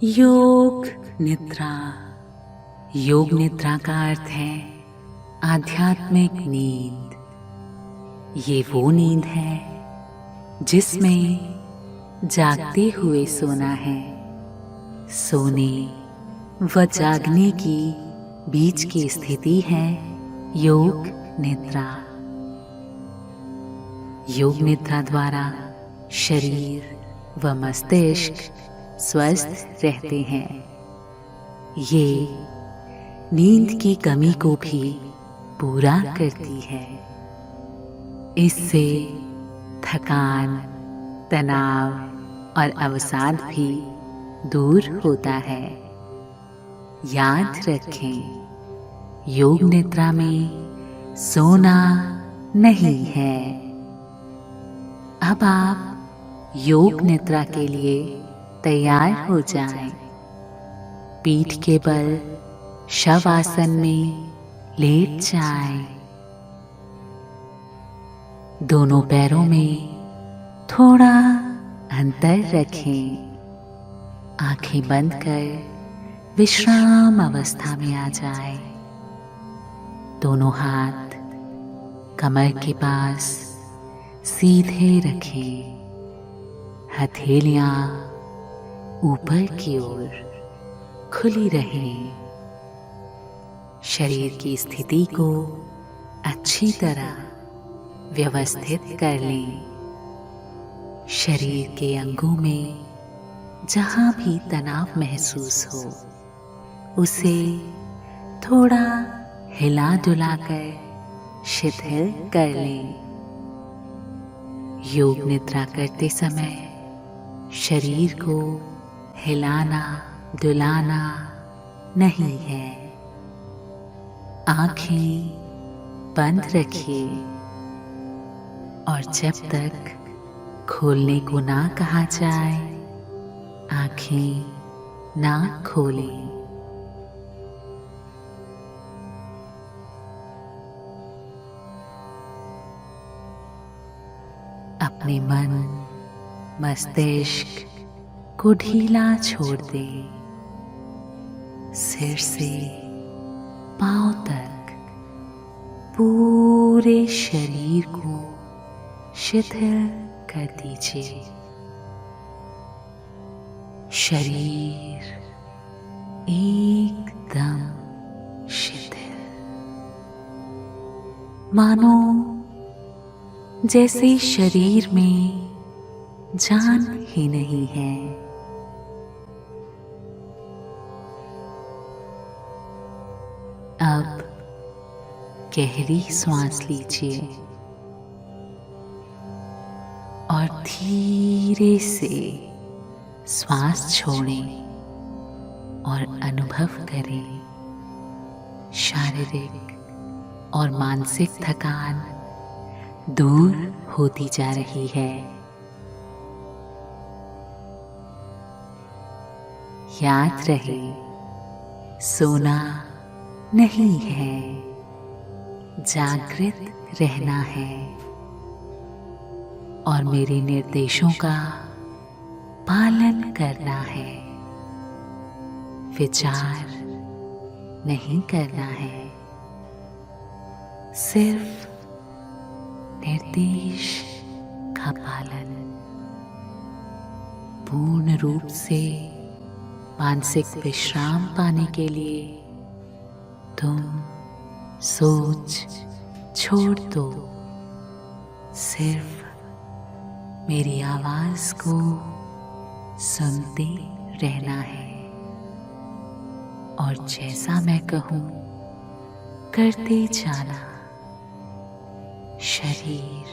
योग निद्रा। योग निद्रा का अर्थ है आध्यात्मिक नींद। ये वो नींद है जिसमें जागते हुए सोना है। सोने व जागने की बीच की स्थिति है योग निद्रा। योग निद्रा द्वारा शरीर व मस्तिष्क स्वस्थ रहते हैं। ये नींद की कमी को भी पूरा करती है। इससे थकान, तनाव और अवसाद भी दूर होता है। याद रखें, योग निद्रा में सोना नहीं है। अब आप योग निद्रा के लिए तैयार हो जाएं। पीठ के बल शवासन में लेट जाएं। दोनों पैरों में थोड़ा अंतर रखें। आंखें बंद कर विश्राम अवस्था में आ जाएं। दोनों हाथ कमर के पास सीधे रखें। हथेलियां ऊपर की ओर खुली रहें। शरीर की स्थिति को अच्छी तरह व्यवस्थित कर लें। शरीर के अंगों में जहाँ भी तनाव महसूस हो उसे थोड़ा हिला डुला कर शिथिल कर लें। योग निद्रा करते समय शरीर को हिलाना डुलाना नहीं है। आंखें बंद रखिए और जब तक खोलने को ना कहा जाए आंखें ना खोलें। अपने मन मस्तिष्क को ढीला छोड़ दें। सिर से पांव तक पूरे शरीर को शिथिल कर दीजिए। शरीर एकदम शिथिल, मानो जैसे शरीर में जान ही नहीं है। अब गहरी सांस लीजिए और धीरे से श्वास छोड़ें और अनुभव करें शारीरिक और मानसिक थकान दूर होती जा रही है। याद रहे, सोना नहीं है, जागृत रहना है और मेरे निर्देशों का पालन करना है। विचार नहीं करना है, सिर्फ निर्देश का पालन। पूर्ण रूप से मानसिक विश्राम पाने के लिए तुम सोच छोड़ दो। सिर्फ मेरी आवाज को सुनते रहना है और जैसा मैं कहूं करते जाना। शरीर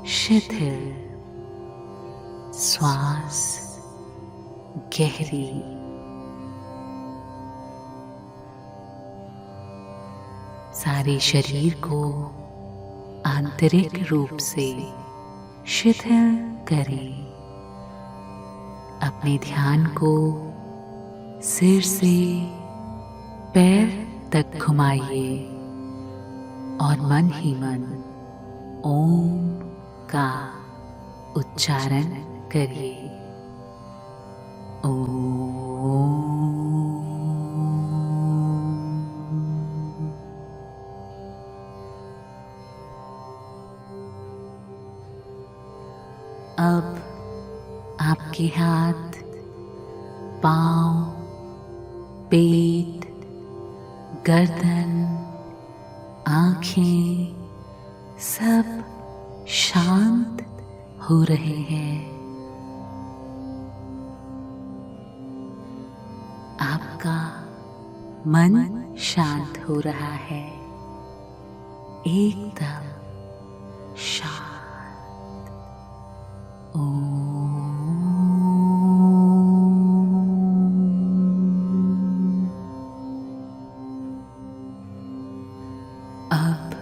शिथिल, श्वास गहरी। सारे शरीर को आंतरिक रूप से शिथिल करें। अपने ध्यान को सिर से पैर तक घुमाइए और मन ही मन ओम का उच्चारण करिए। अब आपके हाथ, पाँव, पेट, गर्दन, आँखें सब शांत हो रहे हैं। आपका मन शांत हो रहा है, एकदम शांत। अब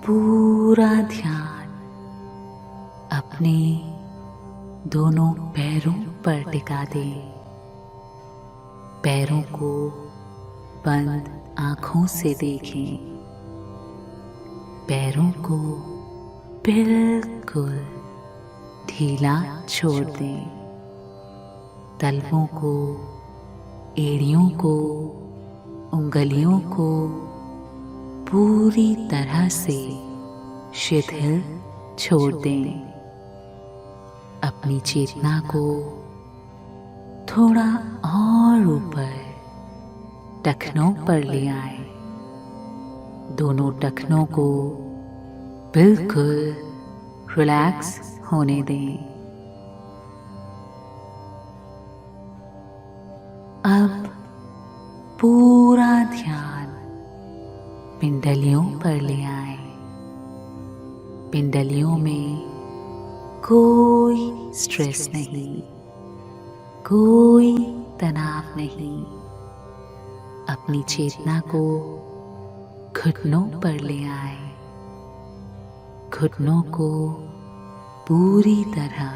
पूरा ध्यान अपने दोनों पैरों पर टिका दें। पैरों को बंद आँखों से देखें। पैरों को बिल्कुल ढीला छोड़ दें। तलवों को, एड़ियों को, उंगलियों को पूरी तरह से शिथिल छोड़ दें। अपनी चेतना को थोड़ा और ऊपर टखनों पर ले आए। दोनों टखनों को बिल्कुल रिलैक्स होने दें। अब पूरा ध्यान पिंडलियों पर ले आए। पिंडलियों में कोई स्ट्रेस नहीं, कोई तनाव नहीं। अपनी चेतना को घुटनों पर ले आए। घुटनों को पूरी तरह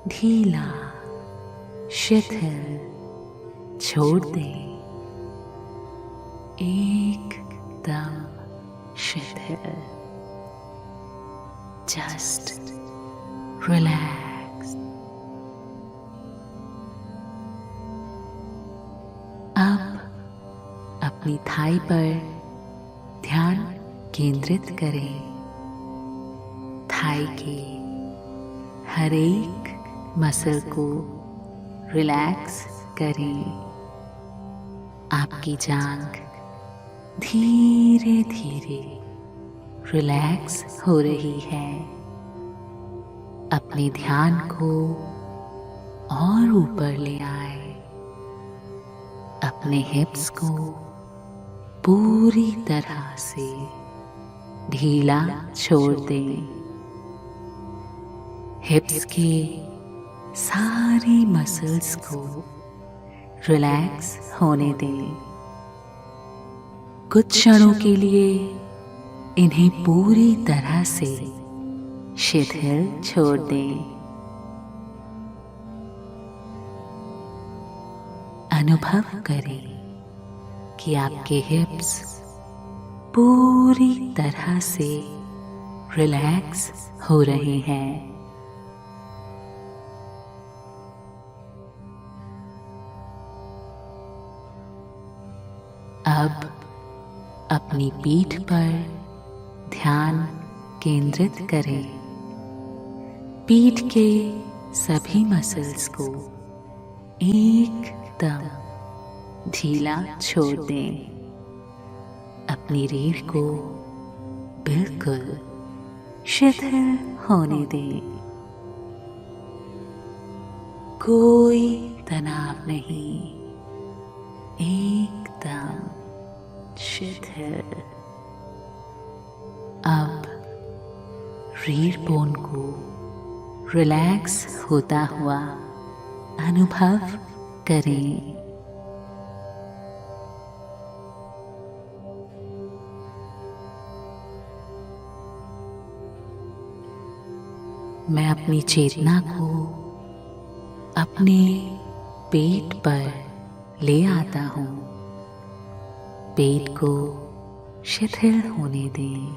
ढीला, शिथिल छोड़ दें। एकदम शिथिल। Just relax. अब अपनी थाई पर ध्यान केंद्रित करें। थाई के हर एक मसल को रिलैक्स करें। आपकी जांघ धीरे धीरे रिलैक्स हो रही है। अपने ध्यान को और ऊपर ले आए। अपने हिप्स को पूरी तरह से ढीला छोड़ दें। हिप्स के सारी मसल्स को रिलैक्स होने दें। कुछ क्षणों के लिए इन्हें पूरी तरह से शिथिल छोड़ दें। अनुभव करें कि आपके हिप्स पूरी तरह से रिलैक्स हो रहे हैं। अब अपनी पीठ पर ध्यान केंद्रित करें। पीठ के सभी मसल्स को एकदम ढीला छोड़ दें। अपनी रीढ़ को बिल्कुल शिथिल होने दें। कोई तनाव नहीं, एकदम शिथिल। अब रीढ़ बोन को रिलैक्स होता हुआ अनुभव करें। मैं अपनी चेतना को अपने पेट पर ले आता हूँ। पेट को शिथिल होने दें,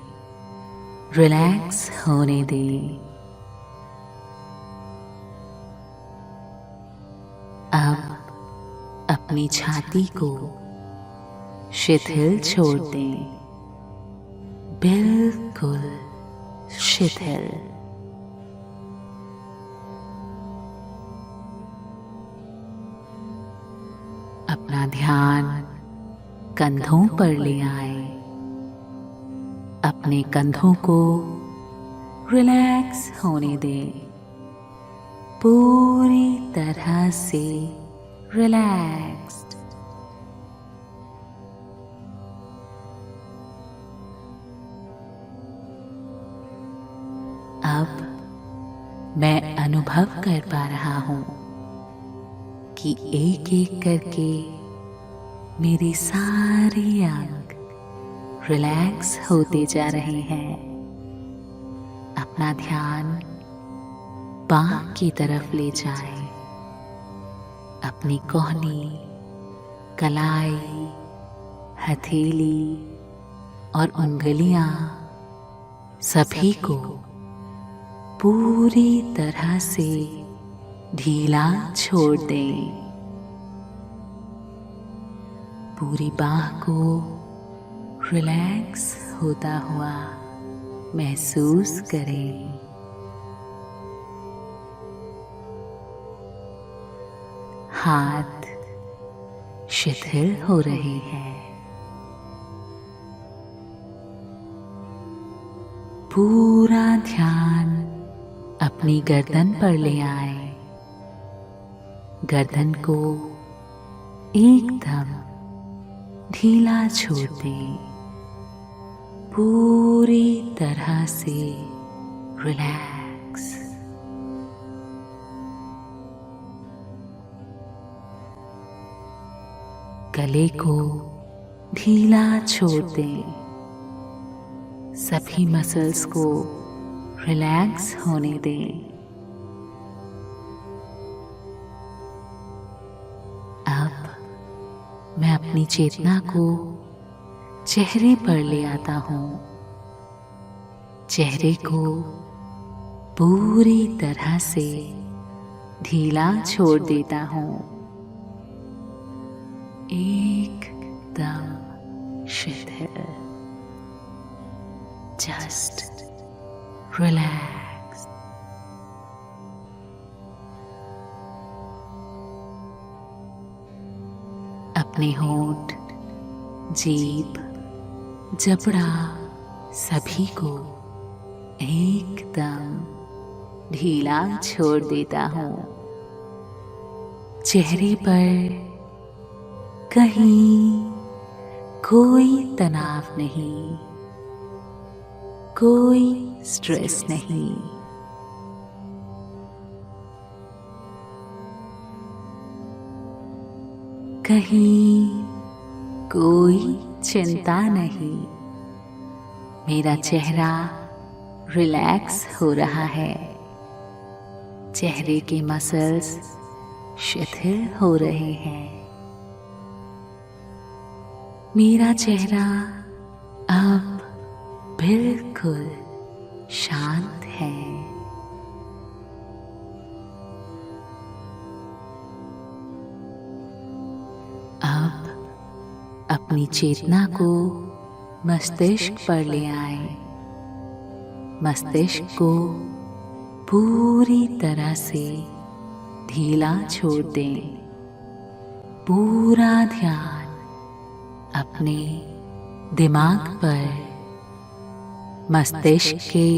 रिलैक्स होने दें। अपनी छाती को शिथिल छोड़ दें, बिल्कुल शिथिल। अपना ध्यान कंधों पर ले आए। अपने कंधों को रिलैक्स होने दें, पूरी तरह से रिलैक्स्ड। अब मैं अनुभव कर पा रहा हूं कि एक एक करके मेरे सारे अंग रिलैक्स होते जा रहे हैं। अपना ध्यान बाह की तरफ ले जाएं। अपनी कोहनी, कलाई, हथेली और उंगलियां सभी को पूरी तरह से ढीला छोड़ दें। पूरी बाह को रिलैक्स होता हुआ महसूस करें। हाथ शिथिल हो रहे हैं। पूरा ध्यान अपनी गर्दन पर ले आए। गर्दन को एकदम ढीला छोड़ दें, पूरी तरह से रिलैक्स। गले को ढीला छोड़ दें, सभी मसल्स को रिलैक्स होने दें। अब मैं अपनी चेतना को चेहरे पर ले आता हूं। चेहरे को पूरी तरह से ढीला छोड़ देता हूं, एकदम शिथिल। Just relax. अपने होंठ, जीभ, जबड़ा सभी को एकदम ढीला छोड़ देता हूं। चेहरे पर कहीं कोई तनाव नहीं, कोई स्ट्रेस नहीं। कहीं कोई चिंता नहीं। मेरा चेहरा रिलैक्स हो रहा है। चेहरे के मसल्स शिथिल हो रहे हैं। मेरा चेहरा अब बिल्कुल शांत है। अब अपनी चेतना को मस्तिष्क पर ले आए। मस्तिष्क को पूरी तरह से ढीला छोड़ दें। पूरा ध्यान अपने दिमाग पर, मस्तिष्क के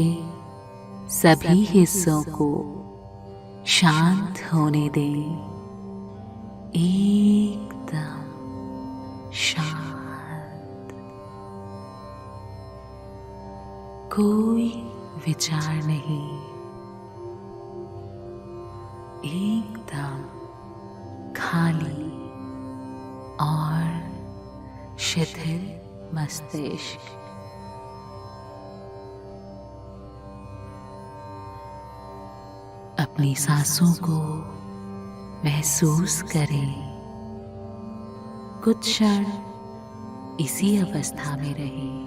सभी हिस्सों को शांत होने दें, एकदम शांत। कोई विचार नहीं, एकदम खाली और शिथिल मस्तिष्क। अपनी सांसों को महसूस करें। कुछ क्षण इसी अवस्था में रहें।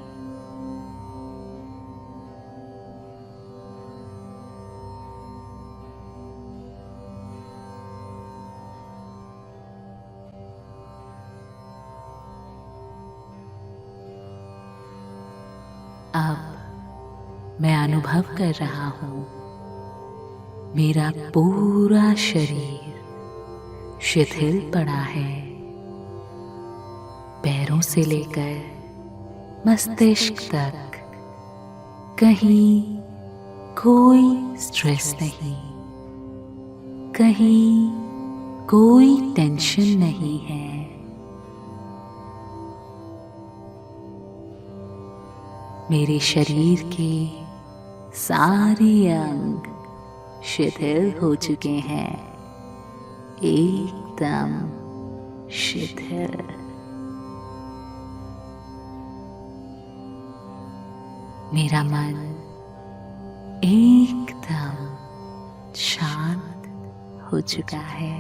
मैं अनुभव कर रहा हूँ मेरा पूरा शरीर शिथिल पड़ा है। पैरों से लेकर मस्तिष्क तक कहीं कोई स्ट्रेस नहीं, कहीं कोई टेंशन नहीं है। मेरे शरीर के सारे अंग शिथिल हो चुके हैं, एकदम शिथिल। मेरा मन एकदम शांत हो चुका है।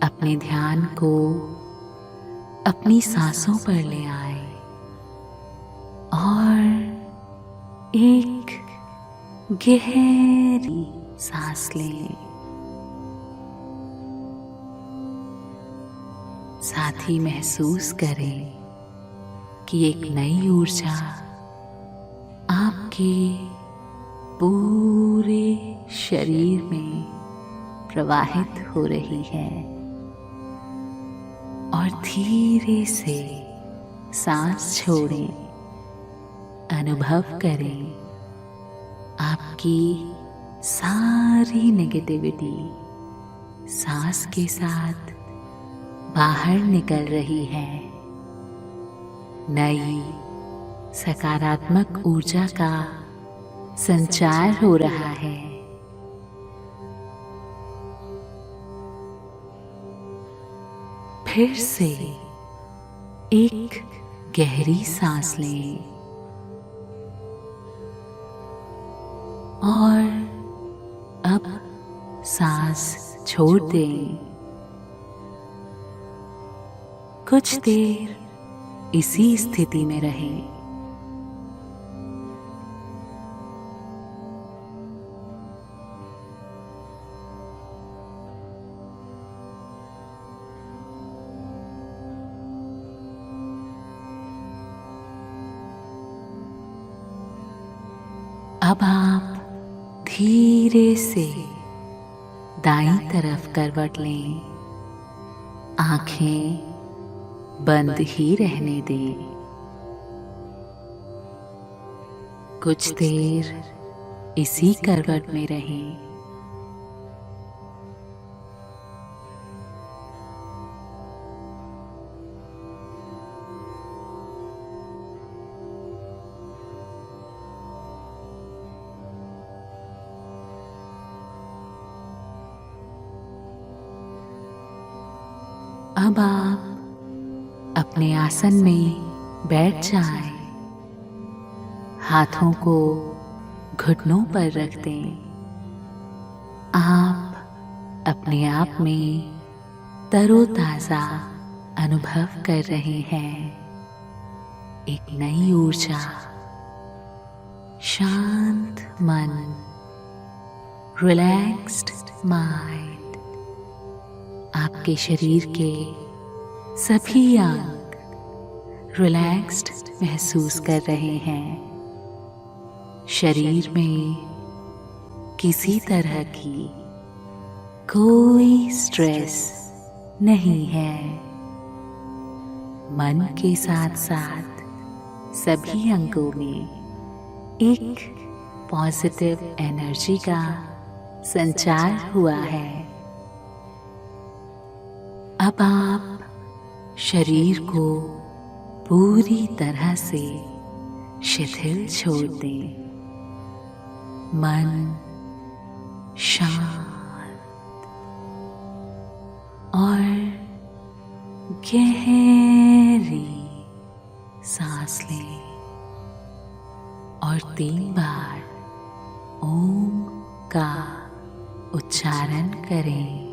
अपने ध्यान को अपनी सांसों पर ले आए और एक गहरी सांस लें। साथ ही महसूस करें कि एक नई ऊर्जा आपके पूरे शरीर में प्रवाहित हो रही है और धीरे से सांस छोड़ें। अनुभव करें आपकी सारी नेगेटिविटी सांस के साथ बाहर निकल रही है। नई सकारात्मक ऊर्जा का संचार हो रहा है। फिर से एक गहरी सांस लें और अब सांस छोड़ दें। कुछ देर इसी स्थिति में रहें। अब आप धीरे से दाईं तरफ करवट लें। आंखें बंद ही रहने दें। कुछ देर इसी करवट में रहें। अब आप अपने आसन में बैठ जाएं। हाथों को घुटनों पर रख दें। आप अपने आप में तरोताजा अनुभव कर रहे हैं। एक नई ऊर्जा, शांत मन, रिलैक्स्ड माइंड आपके शरीर के सभी अंग रिलैक्स्ड महसूस कर रहे हैं। शरीर में किसी तरह की कोई स्ट्रेस नहीं है। मन के साथ साथ सभी अंगों में एक पॉजिटिव एनर्जी का संचार हुआ है। अब आप शरीर को पूरी तरह से शिथिल छोड़ दें। मन शांत और गहरी सांस लें और 3 बार ओम का उच्चारण करें।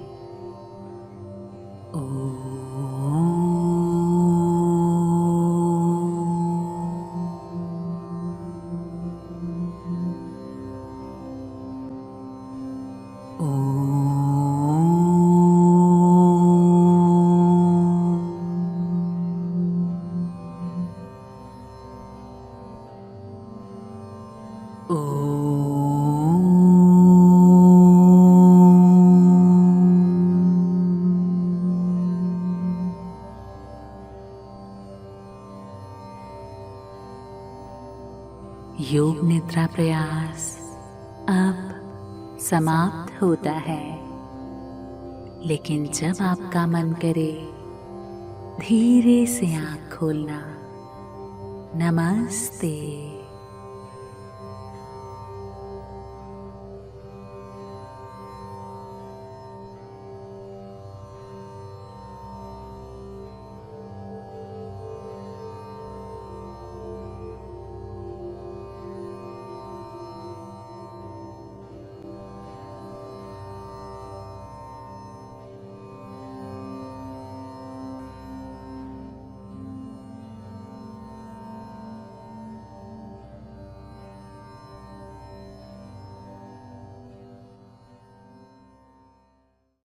योग निद्रा प्रयास अब समाप्त होता है, लेकिन जब आपका मन करे धीरे से आँख खोलना। नमस्ते।